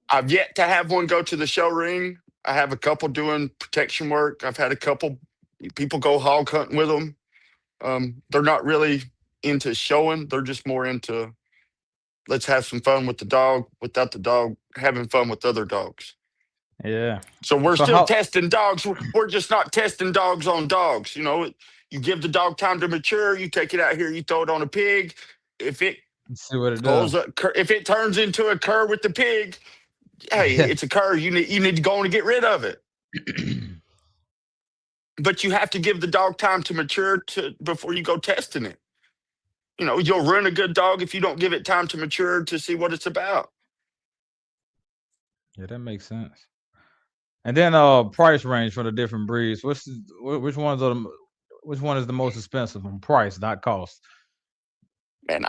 I've yet to have one go to the show ring. I have a couple doing protection work. I've had a couple people go hog hunting with them. They're not really into showing. They're just more into let's have some fun with the dog without the dog having fun with other dogs. Yeah. So we're So still how? testing dogs. We're just not testing dogs on dogs. You give the dog time to mature. You take it out here. You throw it on a pig. If it Let's see what it does. if it turns into a cur with the pig, hey, Yeah. it's a cur. You need to go on and get rid of it. But you have to give the dog time to mature before you go testing it. You'll ruin a good dog if you don't give it time to mature to see what it's about. Yeah, that makes sense. And then price range for the different breeds. Which one is the most expensive from price, not cost? And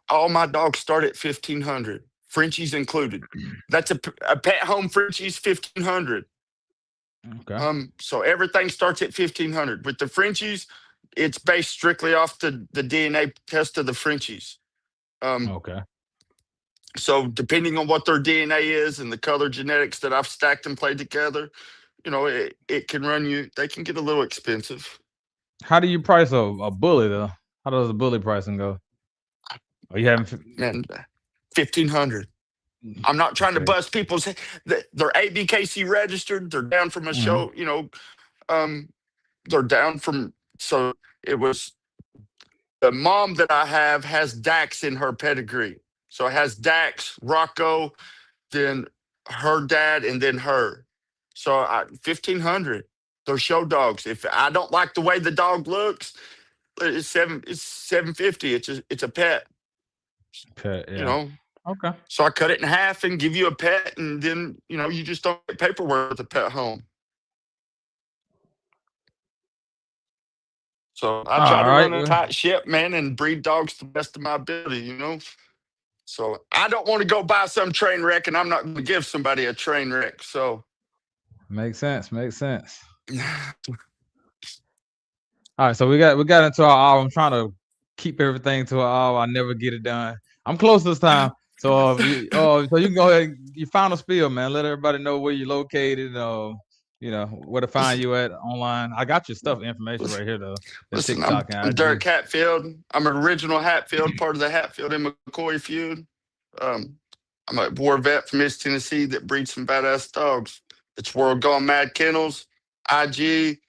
all my dogs start at 1,500, Frenchies included. That's a pet home Frenchies 1,500. Okay. So everything starts at 1,500. With the Frenchies, it's based strictly off the DNA test of the Frenchies. Um, Okay. so depending on what their DNA is and the color genetics that I've stacked and played together, it can run you. They can get a little expensive. How do you price a bully though? How does the bully pricing go? Are you having? Man, 1,500. I'm not trying to Okay. bust people's. They're ABKC registered. They're down from a Hmm. show. Um, they're down from. So it was the mom that I have has Dax in her pedigree. So it has Dax, Rocco, then her dad, and then her. So 1,500. They're show dogs. If I don't like the way the dog looks, it's 750. It's a pet. Okay. You Yeah. know. Okay. So I cut it in half and give you a pet, and then you just don't get paperwork with the pet home. So I try All to right. run a tight ship, man, and breed dogs to the best of my ability. So I don't want to go buy some train wreck, and I'm not going to give somebody a train wreck. So Makes sense. Makes sense. All right. So we got into our hour. I'm trying to keep everything to an hour. I never get it done. I'm close this time. So so you can go ahead and your final spiel, man. Let everybody know where you're located. Where to find you at online. I got your stuff information right here though. The listen, I'm, TikTok and I'm Derek IG. Hatfield. I'm an original Hatfield, part of the Hatfield and McCoy feud. Um, I'm a war vet from East Tennessee that breeds some badass dogs. It's World Gone Mad Kennels, IG,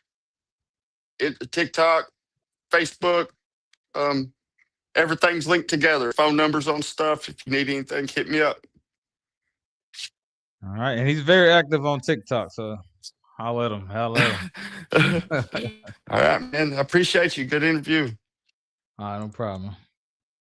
TikTok, Facebook. Um, Everything's linked together. Phone numbers on stuff. If you need anything, hit me up. All right, and he's very active on TikTok, so holla at him. Holla at him. All right, man. I appreciate you. Good interview. All right, no problem.